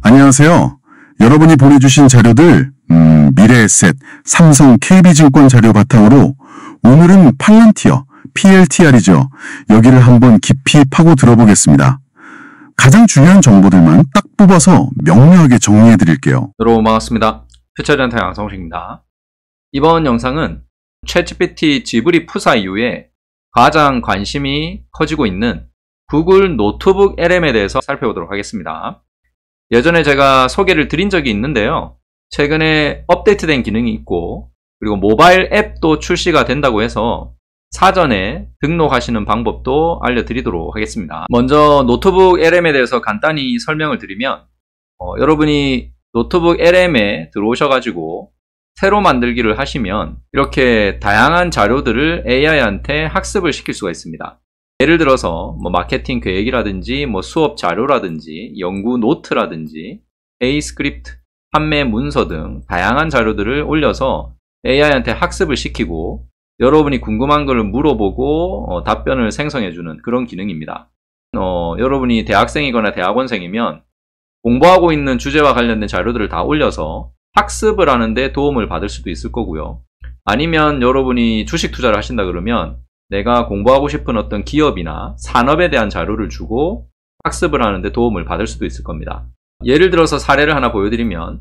안녕하세요. 여러분이 보내주신 자료들 미래에셋, 삼성, KB증권 자료 바탕으로 오늘은 팔런티어, PLTR이죠. 여기를 한번 깊이 파고 들어보겠습니다. 가장 중요한 정보들만 딱 뽑아서 명료하게 정리해드릴게요. 여러분 반갑습니다. 퓨처전터 양성식입니다. 이번 영상은 챗GPT 지브리 푸사 이후에 가장 관심이 커지고 있는 구글 노트북 LM에 대해서 살펴보도록 하겠습니다. 예전에 제가 소개를 드린 적이 있는데요. 최근에 업데이트된 기능이 있고 그리고 모바일 앱도 출시가 된다고 해서 사전에 등록하시는 방법도 알려드리도록 하겠습니다. 먼저 노트북 LM에 대해서 간단히 설명을 드리면 여러분이 노트북 LM에 들어오셔가지고 새로 만들기를 하시면 이렇게 다양한 자료들을 AI한테 학습을 시킬 수가 있습니다. 예를 들어서 마케팅 계획이라든지 수업 자료라든지 연구 노트라든지 A 스크립트, 판매 문서 등 다양한 자료들을 올려서 AI한테 학습을 시키고 여러분이 궁금한 걸 물어보고 답변을 생성해주는 그런 기능입니다. 여러분이 대학생이거나 대학원생이면 공부하고 있는 주제와 관련된 자료들을 다 올려서 학습을 하는데 도움을 받을 수도 있을 거고요. 아니면 여러분이 주식 투자를 하신다 그러면 내가 공부하고 싶은 어떤 기업이나 산업에 대한 자료를 주고 학습을 하는데 도움을 받을 수도 있을 겁니다. 예를 들어서 사례를 하나 보여드리면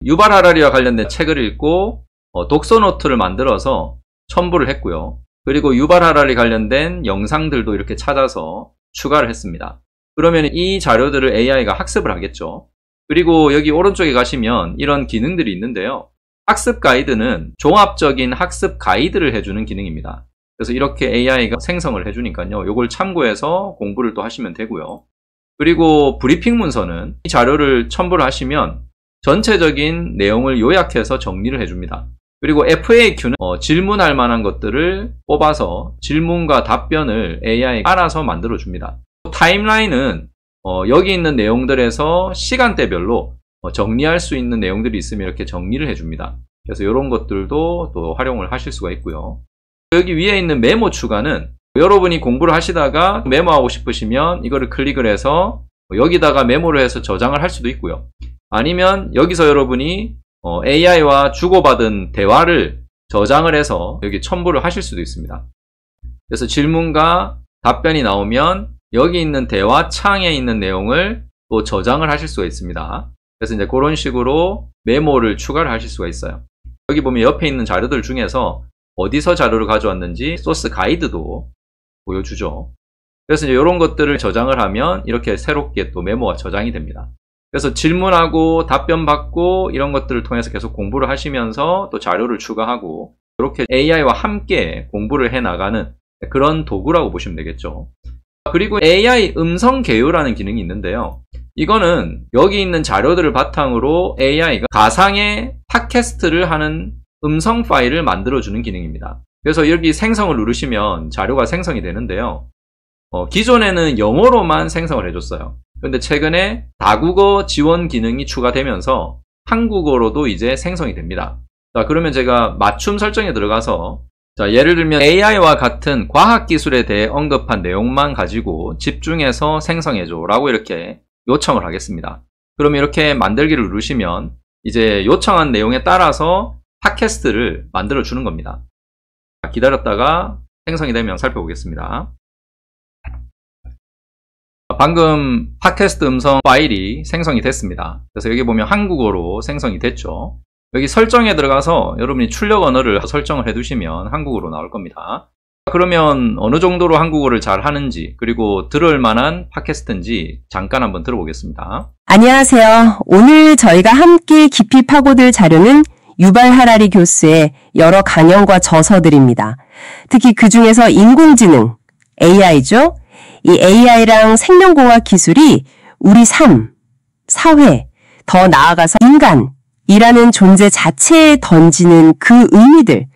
유발 하라리와 관련된 책을 읽고 독서 노트를 만들어서 첨부를 했고요. 그리고 유발 하라리 관련된 영상들도 이렇게 찾아서 추가를 했습니다. 그러면 이 자료들을 AI가 학습을 하겠죠. 그리고 여기 오른쪽에 가시면 이런 기능들이 있는데요. 학습 가이드는 종합적인 학습 가이드를 해주는 기능입니다. 그래서 이렇게 AI가 생성을 해주니까요. 이걸 참고해서 공부를 또 하시면 되고요. 그리고 브리핑 문서는 이 자료를 첨부를 하시면 전체적인 내용을 요약해서 정리를 해줍니다. 그리고 FAQ는 질문할 만한 것들을 뽑아서 질문과 답변을 AI가 알아서 만들어줍니다. 타임라인은 여기 있는 내용들에서 시간대별로 정리할 수 있는 내용들이 있으면 이렇게 정리를 해줍니다. 그래서 이런 것들도 또 활용을 하실 수가 있고요. 여기 위에 있는 메모 추가는 여러분이 공부를 하시다가 메모하고 싶으시면 이거를 클릭을 해서 여기다가 메모를 해서 저장을 할 수도 있고요. 아니면 여기서 여러분이 AI와 주고받은 대화를 저장을 해서 여기 첨부를 하실 수도 있습니다. 그래서 질문과 답변이 나오면 여기 있는 대화 창에 있는 내용을 또 저장을 하실 수가 있습니다. 그래서 이제 그런 식으로 메모를 추가를 하실 수가 있어요. 여기 보면 옆에 있는 자료들 중에서 어디서 자료를 가져왔는지 소스 가이드도 보여주죠. 그래서 이제 이런 것들을 저장을 하면 이렇게 새롭게 또 메모가 저장이 됩니다. 그래서 질문하고 답변 받고 이런 것들을 통해서 계속 공부를 하시면서 또 자료를 추가하고 이렇게 AI와 함께 공부를 해 나가는 그런 도구라고 보시면 되겠죠. 그리고 AI 음성 개요라는 기능이 있는데요. 이거는 여기 있는 자료들을 바탕으로 AI가 가상의 팟캐스트를 하는 음성 파일을 만들어주는 기능입니다. 그래서 여기 생성을 누르시면 자료가 생성이 되는데요. 기존에는 영어로만 생성을 해줬어요. 그런데 최근에 다국어 지원 기능이 추가되면서 한국어로도 이제 생성이 됩니다. 자, 그러면 제가 맞춤 설정에 들어가서 예를 들면 AI와 같은 과학기술에 대해 언급한 내용만 가지고 집중해서 생성해줘 라고 이렇게 요청을 하겠습니다. 그러면 이렇게 만들기를 누르시면 이제 요청한 내용에 따라서 팟캐스트를 만들어 주는 겁니다. 기다렸다가 생성이 되면 살펴보겠습니다. 방금 팟캐스트 음성 파일이 생성이 됐습니다. 그래서 여기 보면 한국어로 생성이 됐죠. 여기 설정에 들어가서 여러분이 출력 언어를 설정을 해두시면 한국어로 나올 겁니다. 그러면 어느 정도로 한국어를 잘 하는지 그리고 들을 만한 팟캐스트인지 잠깐 한번 들어보겠습니다. 안녕하세요. 오늘 저희가 함께 깊이 파고들 자료는 유발 하라리 교수의 여러 강연과 저서들입니다. 특히 그 중에서 인공지능, AI죠. 이 AI랑 생명공학 기술이 우리 삶, 사회, 더 나아가서 인간이라는 존재 자체에 던지는 그 의미들,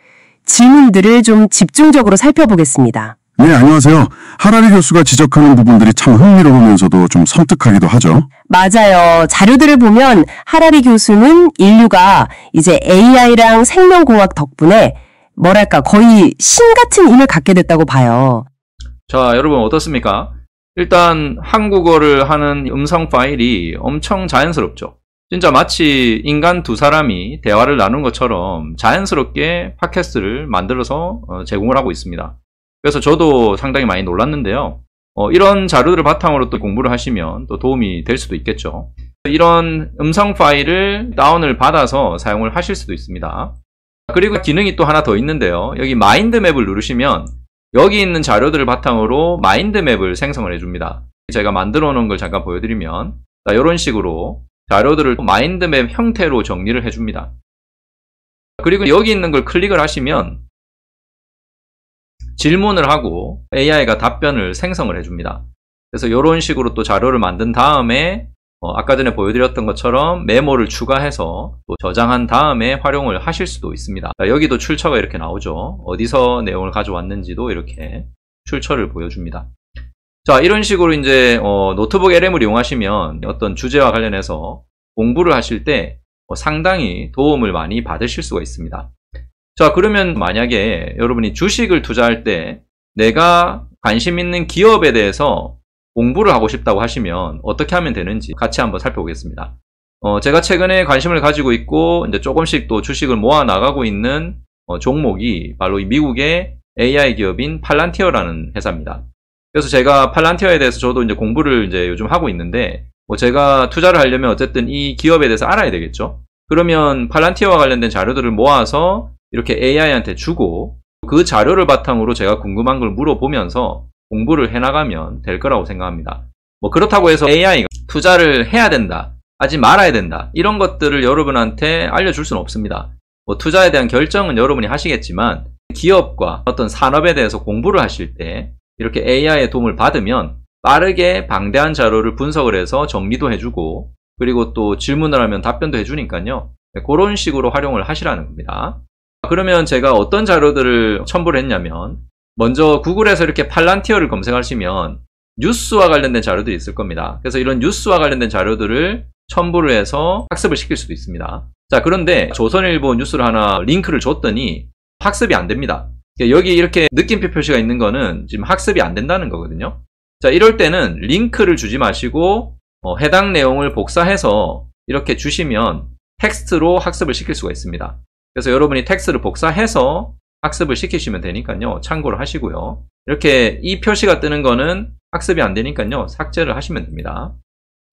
질문들을 좀 집중적으로 살펴보겠습니다. 네, 안녕하세요. 하라리 교수가 지적하는 부분들이 참 흥미로우면서도 좀 섬뜩하기도 하죠. 맞아요. 자료들을 보면 하라리 교수는 인류가 이제 AI랑 생명공학 덕분에 거의 신 같은 힘을 갖게 됐다고 봐요. 자, 여러분 어떻습니까? 일단 한국어를 하는 음성 파일이 엄청 자연스럽죠. 진짜 마치 인간 두 사람이 대화를 나눈 것처럼 자연스럽게 팟캐스트를 만들어서 제공을 하고 있습니다. 그래서 저도 상당히 많이 놀랐는데요. 이런 자료들을 바탕으로 또 공부를 하시면 또 도움이 될 수도 있겠죠. 이런 음성 파일을 다운을 받아서 사용을 하실 수도 있습니다. 그리고 기능이 또 하나 더 있는데요. 여기 마인드맵을 누르시면 여기 있는 자료들을 바탕으로 마인드맵을 생성을 해줍니다. 제가 만들어 놓은 걸 잠깐 보여드리면 이런 식으로 자료들을 마인드맵 형태로 정리를 해줍니다. 그리고 여기 있는 걸 클릭을 하시면 질문을 하고 AI가 답변을 생성을 해줍니다. 그래서 이런 식으로 또 자료를 만든 다음에 아까 전에 보여드렸던 것처럼 메모를 추가해서 또 저장한 다음에 활용을 하실 수도 있습니다. 여기도 출처가 이렇게 나오죠. 어디서 내용을 가져왔는지도 이렇게 출처를 보여줍니다. 자, 이런 식으로 이제 노트북 LM을 이용하시면 어떤 주제와 관련해서 공부를 하실 때 상당히 도움을 많이 받으실 수가 있습니다. 자, 그러면 만약에 여러분이 주식을 투자할 때 내가 관심 있는 기업에 대해서 공부를 하고 싶다고 하시면 어떻게 하면 되는지 같이 한번 살펴보겠습니다. 제가 최근에 관심을 가지고 있고 이제 조금씩 또 주식을 모아 나가고 있는 종목이 바로 이 미국의 AI 기업인 팔란티어라는 회사입니다. 그래서 제가 팔란티어에 대해서 저도 이제 공부를 이제 요즘 하고 있는데 제가 투자를 하려면 어쨌든 이 기업에 대해서 알아야 되겠죠. 그러면 팔란티어와 관련된 자료들을 모아서 이렇게 AI한테 주고 그 자료를 바탕으로 제가 궁금한 걸 물어보면서 공부를 해나가면 될 거라고 생각합니다. 그렇다고 해서 AI가 투자를 해야 된다, 하지 말아야 된다, 이런 것들을 여러분한테 알려줄 수는 없습니다. 투자에 대한 결정은 여러분이 하시겠지만 기업과 어떤 산업에 대해서 공부를 하실 때 이렇게 AI의 도움을 받으면 빠르게 방대한 자료를 분석을 해서 정리도 해주고 그리고 또 질문을 하면 답변도 해주니까요. 그런 식으로 활용을 하시라는 겁니다. 그러면 제가 어떤 자료들을 첨부를 했냐면 먼저 구글에서 이렇게 팔란티어를 검색하시면 뉴스와 관련된 자료들이 있을 겁니다. 그래서 이런 뉴스와 관련된 자료들을 첨부를 해서 학습을 시킬 수도 있습니다. 자, 그런데 조선일보 뉴스를 하나 링크를 줬더니 학습이 안 됩니다. 여기 이렇게 느낌표 표시가 있는 거는 지금 학습이 안 된다는 거거든요. 자, 이럴 때는 링크를 주지 마시고 해당 내용을 복사해서 이렇게 주시면 텍스트로 학습을 시킬 수가 있습니다. 그래서 여러분이 텍스트를 복사해서 학습을 시키시면 되니까요. 참고를 하시고요. 이렇게 이 표시가 뜨는 거는 학습이 안 되니까요. 삭제를 하시면 됩니다.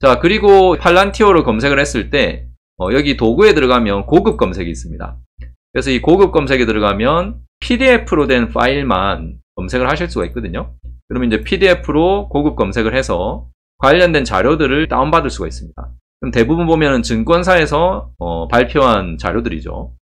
자, 그리고 팔란티어로 검색을 했을 때 여기 도구에 들어가면 고급 검색이 있습니다. 그래서 이 고급 검색에 들어가면 PDF로 된 파일만 검색을 하실 수가 있거든요. 그러면 이제 PDF로 고급 검색을 해서 관련된 자료들을 다운받을 수가 있습니다. 그럼 대부분 보면은 증권사에서 발표한 자료들이죠.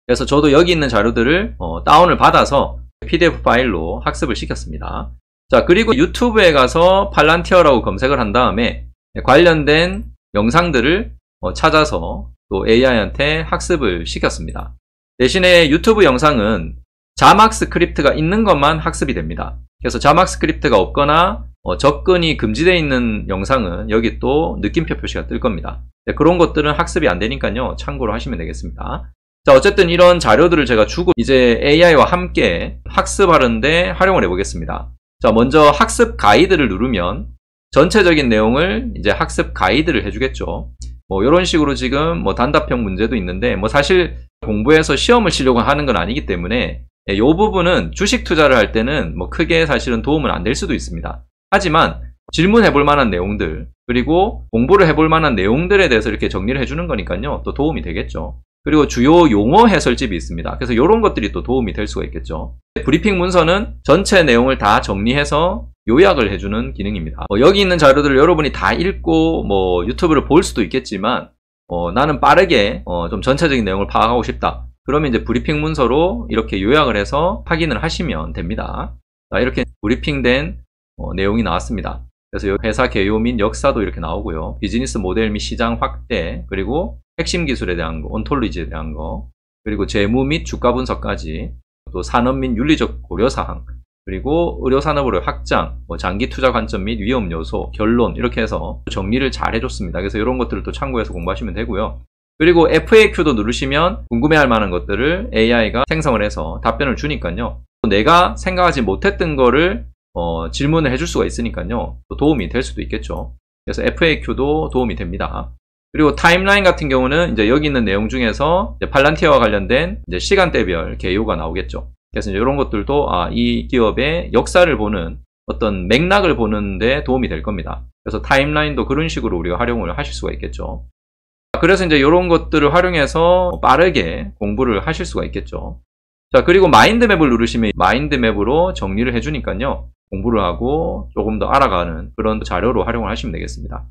그래서 저도 여기 있는 자료들을 다운을 받아서 PDF 파일로 학습을 시켰습니다. 자, 그리고 유튜브에 가서 팔란티어라고 검색을 한 다음에 관련된 영상들을 찾아서 또 AI한테 학습을 시켰습니다. 대신에 유튜브 영상은 자막 스크립트가 있는 것만 학습이 됩니다. 그래서 자막 스크립트가 없거나 접근이 금지되어 있는 영상은 여기 또 느낌표 표시가 뜰 겁니다. 그런 것들은 학습이 안 되니까요. 참고로 하시면 되겠습니다. 자, 어쨌든 이런 자료들을 제가 주고 이제 AI와 함께 학습하는데 활용을 해보겠습니다. 자, 먼저 학습 가이드를 누르면 전체적인 내용을 이제 학습 가이드를 해주겠죠. 이런 식으로 지금 단답형 문제도 있는데 사실 공부해서 시험을 치려고 하는 건 아니기 때문에 이 부분은 주식 투자를 할 때는 크게 사실은 도움은 안 될 수도 있습니다. 하지만 질문해 볼 만한 내용들 그리고 공부를 해볼 만한 내용들에 대해서 이렇게 정리를 해주는 거니까요. 또 도움이 되겠죠. 그리고 주요 용어 해설집이 있습니다. 그래서 이런 것들이 또 도움이 될 수가 있겠죠. 브리핑 문서는 전체 내용을 다 정리해서 요약을 해주는 기능입니다. 여기 있는 자료들을 여러분이 다 읽고 유튜브를 볼 수도 있겠지만 나는 빠르게 좀 전체적인 내용을 파악하고 싶다. 그러면 이제 브리핑 문서로 이렇게 요약을 해서 확인을 하시면 됩니다. 자, 이렇게 브리핑된 내용이 나왔습니다. 그래서 회사 개요 및 역사도 이렇게 나오고요. 비즈니스 모델 및 시장 확대, 그리고 핵심 기술에 대한 거, 온톨로지에 대한 거, 그리고 재무 및 주가 분석까지, 또 산업 및 윤리적 고려사항, 그리고 의료산업으로의 확장, 장기 투자 관점 및 위험 요소, 결론 이렇게 해서 정리를 잘 해줬습니다. 그래서 이런 것들을 또 참고해서 공부하시면 되고요. 그리고 FAQ도 누르시면 궁금해할 만한 것들을 AI가 생성을 해서 답변을 주니까요. 내가 생각하지 못했던 거를 질문을 해줄 수가 있으니까요. 또 도움이 될 수도 있겠죠. 그래서 FAQ도 도움이 됩니다. 그리고 타임라인 같은 경우는 이제 여기 있는 내용 중에서 이제 팔란티어와 관련된 이제 시간대별 개요가 나오겠죠. 그래서 이제 이런 것들도 이 기업의 역사를 보는 어떤 맥락을 보는데 도움이 될 겁니다. 그래서 타임라인도 그런 식으로 우리가 활용을 하실 수가 있겠죠. 그래서 이제 이런 것들을 활용해서 빠르게 공부를 하실 수가 있겠죠. 자, 그리고 마인드맵을 누르시면 마인드맵으로 정리를 해주니까요. 공부를 하고 조금 더 알아가는 그런 자료로 활용을 하시면 되겠습니다.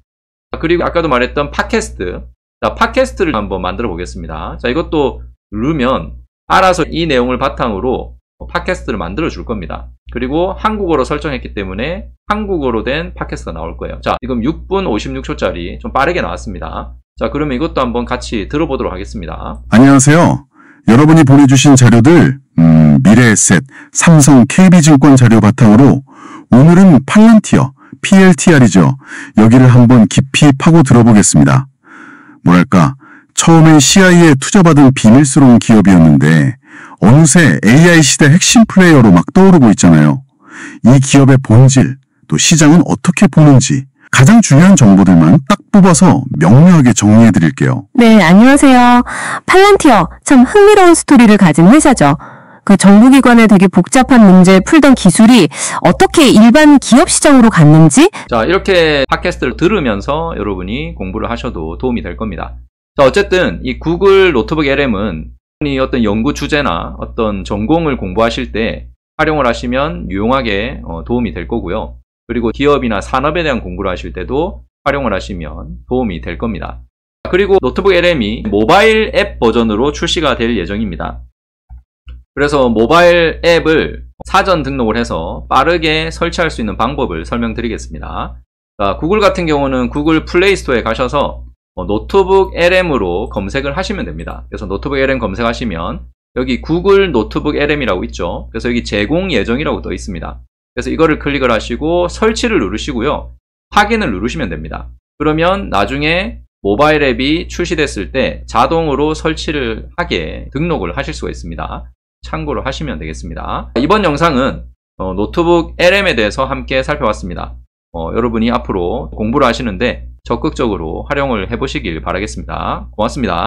그리고 아까도 말했던 팟캐스트. 자, 팟캐스트를 한번 만들어 보겠습니다. 자, 이것도 누르면 알아서 이 내용을 바탕으로 팟캐스트를 만들어 줄 겁니다. 그리고 한국어로 설정했기 때문에 한국어로 된 팟캐스트가 나올 거예요. 자, 지금 6분 56초짜리 좀 빠르게 나왔습니다. 자, 그러면 이것도 한번 같이 들어보도록 하겠습니다. 안녕하세요. 여러분이 보내주신 자료들, 미래에셋, 삼성, KB증권 자료 바탕으로 오늘은 팔란티어, PLTR이죠. 여기를 한번 깊이 파고 들어보겠습니다. 뭐랄까, 처음엔 CI에 투자받은 비밀스러운 기업이었는데 어느새 AI 시대 핵심 플레이어로 막 떠오르고 있잖아요. 이 기업의 본질, 또 시장은 어떻게 보는지 가장 중요한 정보들만 딱 뽑아서 명료하게 정리해드릴게요. 네, 안녕하세요. 팔란티어, 참 흥미로운 스토리를 가진 회사죠. 그 정부기관에 되게 복잡한 문제 풀던 기술이 어떻게 일반 기업 시장으로 갔는지. 자, 이렇게 팟캐스트를 들으면서 여러분이 공부를 하셔도 도움이 될 겁니다. 자, 어쨌든 이 구글 노트북 LM은 어떤 연구 주제나 어떤 전공을 공부하실 때 활용을 하시면 유용하게 도움이 될 거고요. 그리고 기업이나 산업에 대한 공부를 하실 때도 활용을 하시면 도움이 될 겁니다. 그리고 노트북 LM이 모바일 앱 버전으로 출시가 될 예정입니다. 그래서 모바일 앱을 사전 등록을 해서 빠르게 설치할 수 있는 방법을 설명드리겠습니다. 자, 구글 같은 경우는 구글 플레이 스토어에 가셔서 노트북 LM으로 검색을 하시면 됩니다. 그래서 노트북 LM 검색하시면 여기 구글 노트북 LM이라고 있죠. 그래서 여기 제공 예정이라고 떠 있습니다. 그래서 이거를 클릭을 하시고 설치를 누르시고요. 확인을 누르시면 됩니다. 그러면 나중에 모바일 앱이 출시됐을 때 자동으로 설치를 하게 등록을 하실 수가 있습니다. 참고를 하시면 되겠습니다. 이번 영상은 노트북 LM에 대해서 함께 살펴봤습니다. 여러분이 앞으로 공부를 하시는데 적극적으로 활용을 해보시길 바라겠습니다. 고맙습니다.